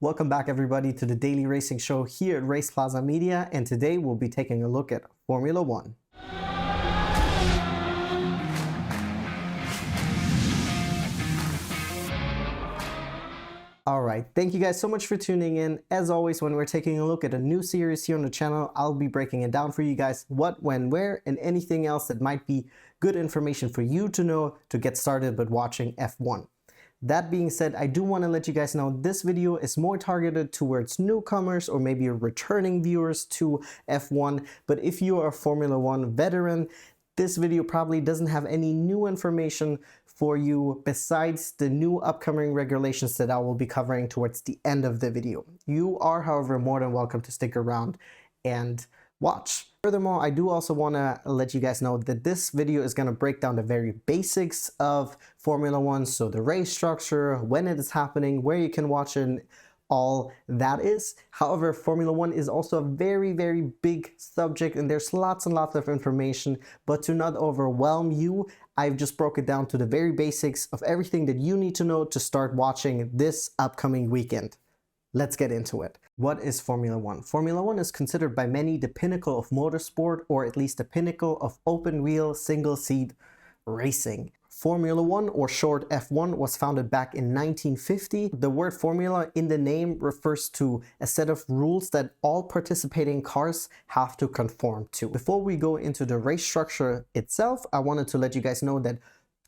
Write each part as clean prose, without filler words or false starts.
Welcome back everybody to the daily racing show here at RacePlazaMedia, and today we'll be taking a look at Formula One. Alright, thank you guys so much for tuning in. As always, when we're taking a look at a new series here on the channel, I'll be breaking it down for you guys, what, when, where, and anything else that might be good information for you to know to get started with watching F1. That being said, I do want to let you guys know this video is more targeted towards newcomers or maybe returning viewers to F1. But if you are a Formula One veteran, this video probably doesn't have any new information for you besides the new upcoming regulations that I will be covering towards the end of the video. You are, however, more than welcome to stick around and watch. Furthermore, I do also want to let you guys know that this video is going to break down the very basics of Formula One, so the race structure, when it is happening, where you can watch it, all that is. However, Formula One is also a very, very big subject and there's lots and lots of information, but to not overwhelm you, I've just broke it down to the very basics of everything that you need to know to start watching this upcoming weekend. Let's get into it. What is Formula One? Formula One is considered by many the pinnacle of motorsport, or at least the pinnacle of open wheel single seat racing. Formula One, or short F1, was founded back in 1950. The word formula in the name refers to a set of rules that all participating cars have to conform to. Before we go into the race structure itself, I wanted to let you guys know that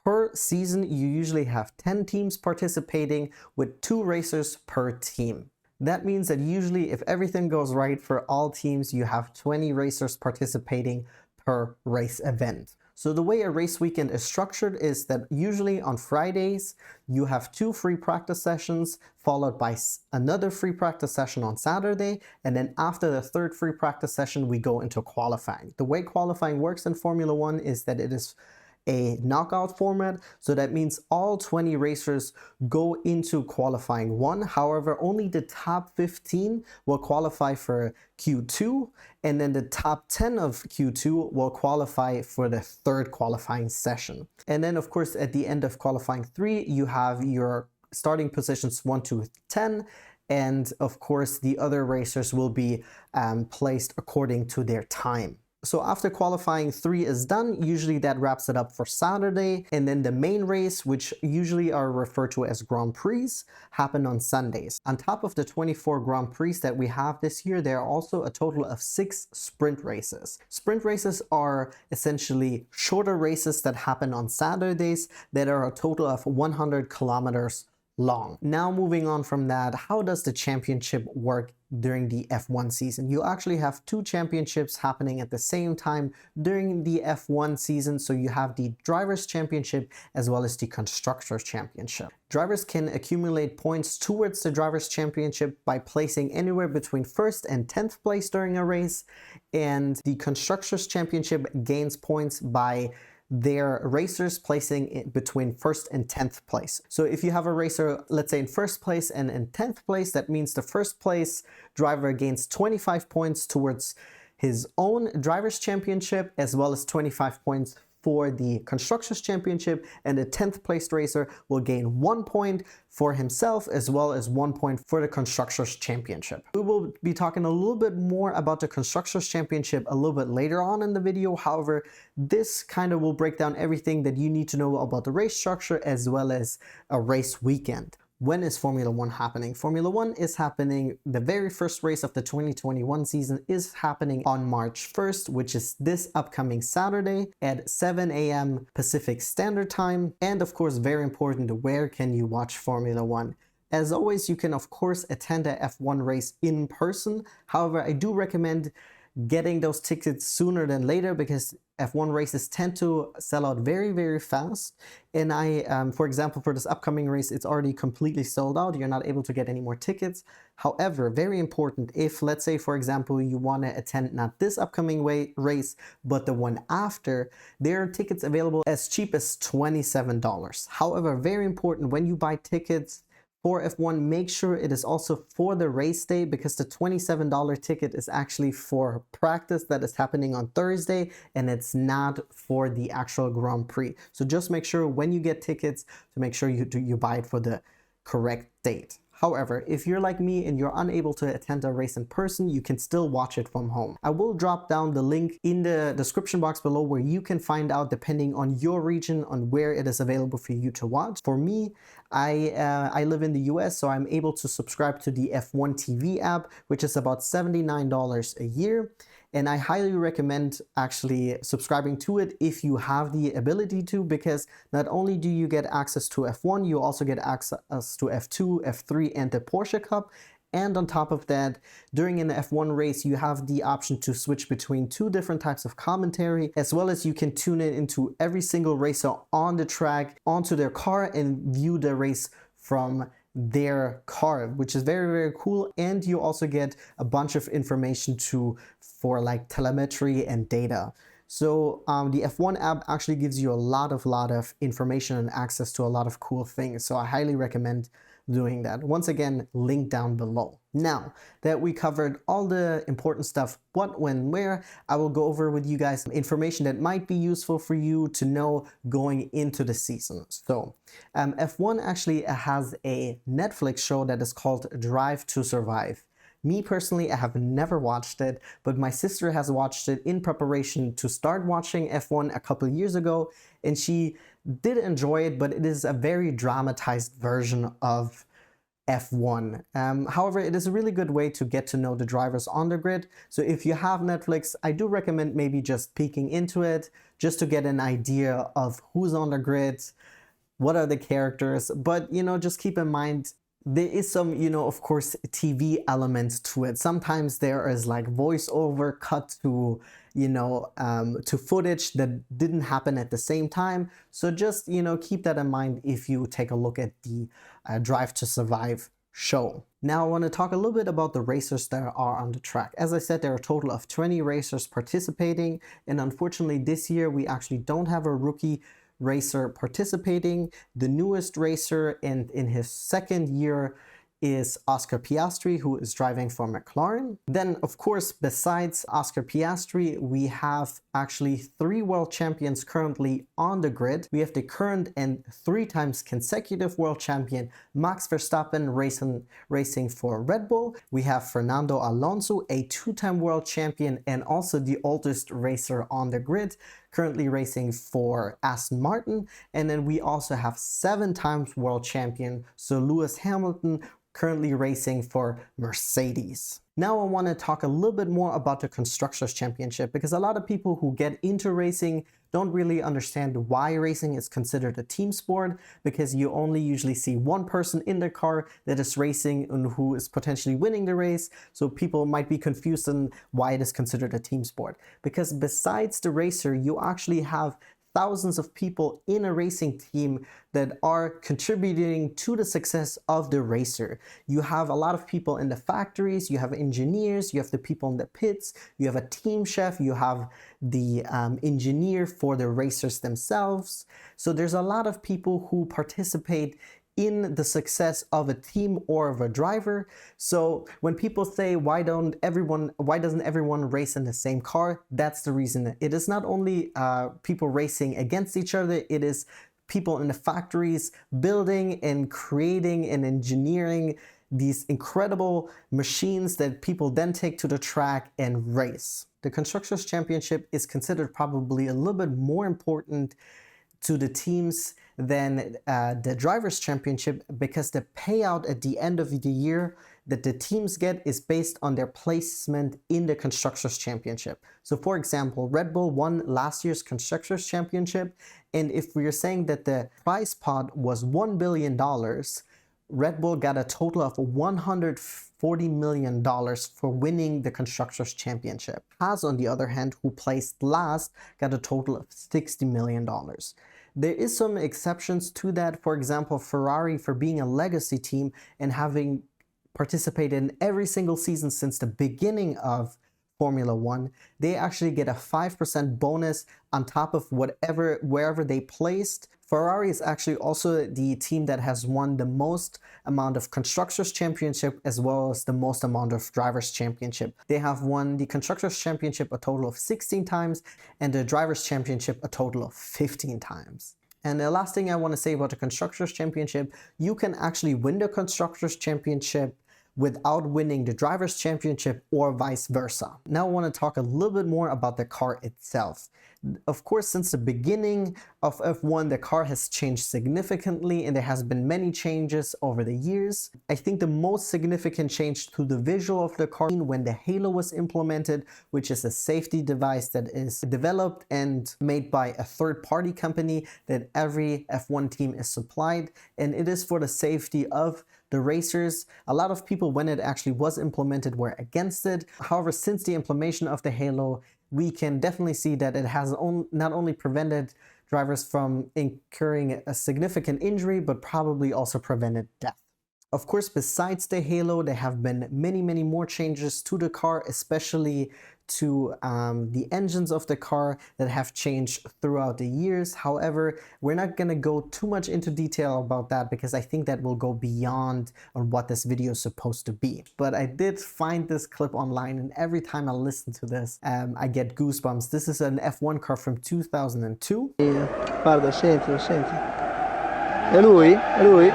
per season, you usually have 10 teams participating with 2 racers per team. That means that usually if everything goes right for all teams, you have 20 racers participating per race event. So the way a race weekend is structured is that usually on Fridays, you have 2 free practice sessions, followed by another free practice session on Saturday. And then after the 3rd free practice session, we go into qualifying. The way qualifying works in Formula One is that it is a knockout format, so that means all 20 racers go into qualifying 1. However, only the top 15 will qualify for Q2, and then the top 10 of Q2 will qualify for the 3rd qualifying session. And then of course at the end of qualifying 3, you have your starting positions 1 to 10, and of course the other racers will be placed according to their time. So after qualifying 3 is done, usually that wraps it up for Saturday, and then the main race, which usually are referred to as Grand Prix, happen on Sundays. On top of the 24 Grand Prix that we have this year, there are also a total of 6 sprint races. Sprint races are essentially shorter races that happen on Saturdays that are a total of 100 kilometers long. Now moving on from that, how does the championship work during the F1 season? You actually have 2 championships happening at the same time during the F1 season. So you have the Drivers' Championship as well as the Constructors' Championship. Drivers can accumulate points towards the Drivers' Championship by placing anywhere between 1st and 10th place during a race, and the Constructors' Championship gains points by their racers placing it between 1st and 10th place. So if you have a racer, let's say in 1st place and in 10th place, that means the 1st place driver gains 25 points towards his own Drivers' Championship, as well as 25 points for the Constructors' Championship, and the 10th placed racer will gain 1 point for himself as well as 1 point for the Constructors' Championship. We will be talking a little bit more about the Constructors' Championship a little bit later on in the video. However, this kind of will break down everything that you need to know about the race structure as well as a race weekend. When is Formula One happening? Formula One is happening, the very first race of the 2021 season is happening on March 1st, which is this upcoming Saturday at 7 a.m. Pacific Standard Time. And of course, very important, where can you watch Formula One? As always, you can of course attend a F1 race in person. However, I do recommend getting those tickets sooner than later because F1 races tend to sell out very, very fast. And for example, for this upcoming race, it's already completely sold out. You're not able to get any more tickets. However, very important, if let's say, for example, you want to attend not this upcoming race, but the one after, there are tickets available as cheap as $27. However, very important, when you buy tickets for F1, make sure it is also for the race day, because the $27 ticket is actually for practice that is happening on Thursday, and it's not for the actual Grand Prix. So just make sure when you get tickets to make sure you buy it for the correct date. However, if you're like me and you're unable to attend a race in person, you can still watch it from home. I will drop down the link in the description box below where you can find out, depending on your region, on where it is available for you to watch. For me, I live in the US, so I'm able to subscribe to the F1 TV app, which is about $79 a year. And I highly recommend actually subscribing to it if you have the ability to, because not only do you get access to F1, you also get access to F2, F3, and the Porsche Cup. And on top of that, during an F1 race, you have the option to switch between 2 different types of commentary, as well as you can tune in into every single racer on the track, onto their car, and view the race from their car, which is very, very cool. And you also get a bunch of information for like telemetry and data. So the F1 app actually gives you a lot of information and access to a lot of cool things. So I highly recommend doing that. Once again, link down below. Now that we covered all the important stuff, what, when, where, I will go over with you guys some information that might be useful for you to know going into the season. So F1 actually has a Netflix show that is called Drive to Survive. Me personally, I have never watched it, but my sister has watched it in preparation to start watching F1 a couple of years ago, and she did enjoy it, but it is a very dramatized version of F1. However, it is a really good way to get to know the drivers on the grid. So if you have Netflix, I do recommend maybe just peeking into it, just to get an idea of who's on the grid, what are the characters, but just keep in mind, there is some, of course, TV elements to it. Sometimes there is like voiceover cut to, to footage that didn't happen at the same time. So just, keep that in mind if you take a look at the Drive to Survive show. Now I want to talk a little bit about the racers that are on the track. As I said, there are a total of 20 racers participating, and unfortunately this year we actually don't have a rookie racer participating. The newest racer and in his second year is Oscar Piastri, who is driving for McLaren. Then, of course, besides Oscar Piastri, we have actually 3 world champions currently on the grid. We have the current and 3 times consecutive world champion Max Verstappen racing for Red Bull. We have Fernando Alonso, a 2-time world champion and also the oldest racer on the grid, currently racing for Aston Martin. And then we also have 7 times world champion Sir Lewis Hamilton, currently racing for Mercedes. Now I want to talk a little bit more about the Constructors Championship, because a lot of people who get into racing don't really understand why racing is considered a team sport, because you only usually see one person in the car that is racing and who is potentially winning the race. So people might be confused on why it is considered a team sport, because besides the racer, you actually have thousands of people in a racing team that are contributing to the success of the racer. You have a lot of people in the factories, you have engineers, you have the people in the pits, you have a team chef, you have the engineer for the racers themselves. So there's a lot of people who participate in the success of a team or of a driver. So when people say, why doesn't everyone race in the same car? That's the reason. It is not only people racing against each other, it is people in the factories building and creating and engineering these incredible machines that people then take to the track and race. The Constructors Championship is considered probably a little bit more important to the teams than the Drivers' Championship, because the payout at the end of the year that the teams get is based on their placement in the Constructors' Championship. So for example, Red Bull won last year's Constructors' Championship, and if we are saying that the prize pot was $1 billion, Red Bull got a total of $140 million for winning the Constructors' Championship. Haas, on the other hand, who placed last, got a total of $60 million. There is some exceptions to that. For example, Ferrari, for being a legacy team and having participated in every single season since the beginning of Formula One, they actually get a 5% bonus on top of wherever they placed. Ferrari is actually also the team that has won the most amount of Constructors' Championship as well as the most amount of Drivers' Championship. They have won the Constructors' Championship a total of 16 times and the Drivers' Championship a total of 15 times. And the last thing I want to say about the Constructors Championship, you can actually win the Constructors Championship without winning the Drivers' Championship or vice versa. Now I want to talk a little bit more about the car itself. Of course, since the beginning of F1, the car has changed significantly and there has been many changes over the years. I think the most significant change to the visual of the car when the halo was implemented, which is a safety device that is developed and made by a third-party company that every F1 team is supplied, and it is for the safety of the racers. A lot of people, when it actually was implemented, were against it. However, since the implementation of the halo, we can definitely see that it has not only prevented drivers from incurring a significant injury, but probably also prevented death. Of course, besides the halo, there have been many more changes to the car, especially to the engines of the car that have changed throughout the years. However, we're not going to go too much into detail about that because I think that will go beyond on what this video is supposed to be. But I did find this clip online, and every time I listen to this, I get goosebumps. This is an F1 car from 2002. Guarda, senti, senti. È lui? È lui?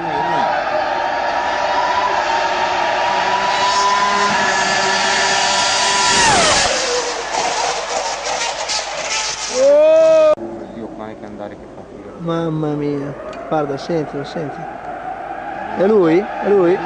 Mamma mia, guarda, senti, senti. È lui? È lui?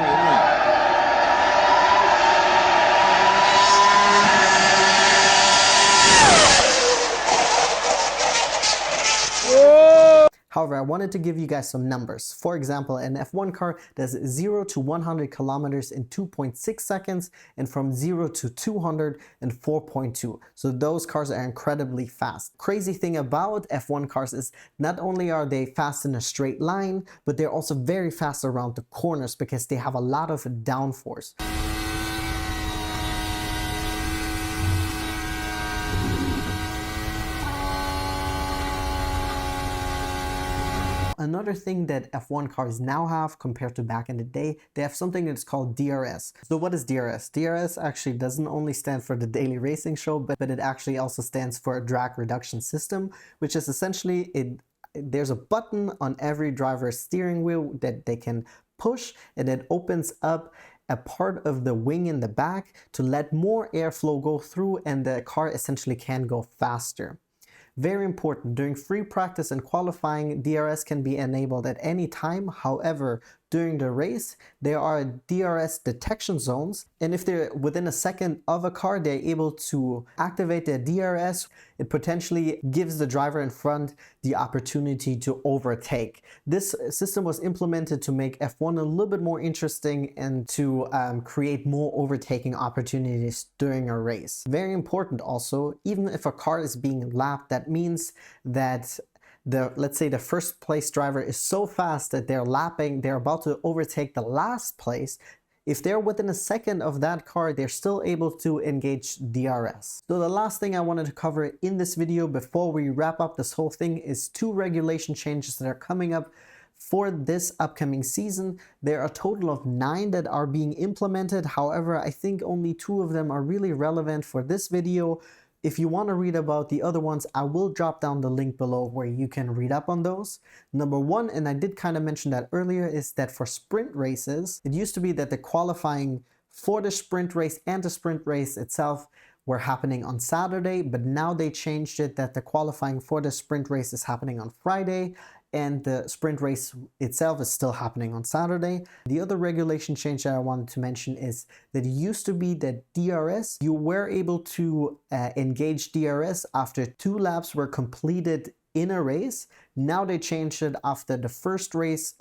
However, I wanted to give you guys some numbers. For example, an F1 car does 0 to 100 kilometers in 2.6 seconds and from 0 to 200 in 4.2. So those cars are incredibly fast. Crazy thing about F1 cars is not only are they fast in a straight line, but they're also very fast around the corners because they have a lot of downforce. Another thing that F1 cars now have compared to back in the day, they have something that's called DRS. So what is DRS? DRS actually doesn't only stand for the daily racing show, but it actually also stands for a drag reduction system, which is essentially there's a button on every driver's steering wheel that they can push, and it opens up a part of the wing in the back to let more airflow go through, and the car essentially can go faster. Very important, during free practice and qualifying, DRS can be enabled at any time. However, during the race, there are DRS detection zones, and if they're within a second of a car, they're able to activate their DRS. It potentially gives the driver in front the opportunity to overtake. This system was implemented to make F1 a little bit more interesting and to create more overtaking opportunities during a race. Very important also, even if a car is being lapped, that means that let's say the first place driver is so fast that they're about to overtake the last place. If they're within a second of that car, they're still able to engage DRS. So the last thing I wanted to cover in this video before we wrap up this whole thing is 2 regulation changes that are coming up for this upcoming season. There are a total of 9 that are being implemented. However, I think only 2 of them are really relevant for this video. If you want to read about the other ones, I will drop down the link below where you can read up on those. Number 1, and I did kind of mention that earlier, is that for sprint races, it used to be that the qualifying for the sprint race and the sprint race itself were happening on Saturday, but now they changed it that the qualifying for the sprint race is happening on Friday, and the sprint race itself is still happening on Saturday. The other regulation change that I wanted to mention is that it used to be that DRS, you were able to engage DRS after 2 laps were completed in a race. Now they changed it after the first race,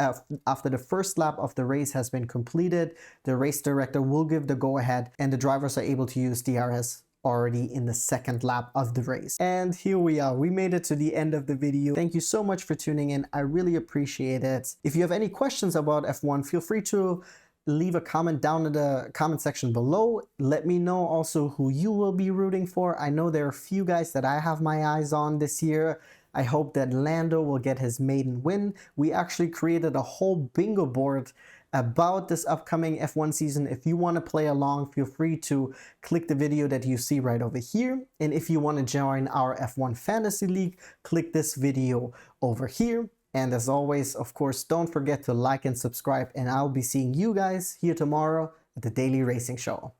after the first lap of the race has been completed, the race director will give the go-ahead and the drivers are able to use DRS already in the second lap of the race. And here we are, we made it to the end of the video. Thank you so much for tuning in, I really appreciate it. If you have any questions about F1, feel free to leave a comment down in the comment section below. Let me know also who you will be rooting for. I know there are a few guys that I have my eyes on this year. I hope that Lando will get his maiden win. We actually created a whole bingo board about this upcoming F1 season. If you want to play along, feel free to click the video that you see right over here. And if you want to join our F1 Fantasy League, click this video over here. And as always, of course, don't forget to like and subscribe, and I'll be seeing you guys here tomorrow at the Daily Racing Show.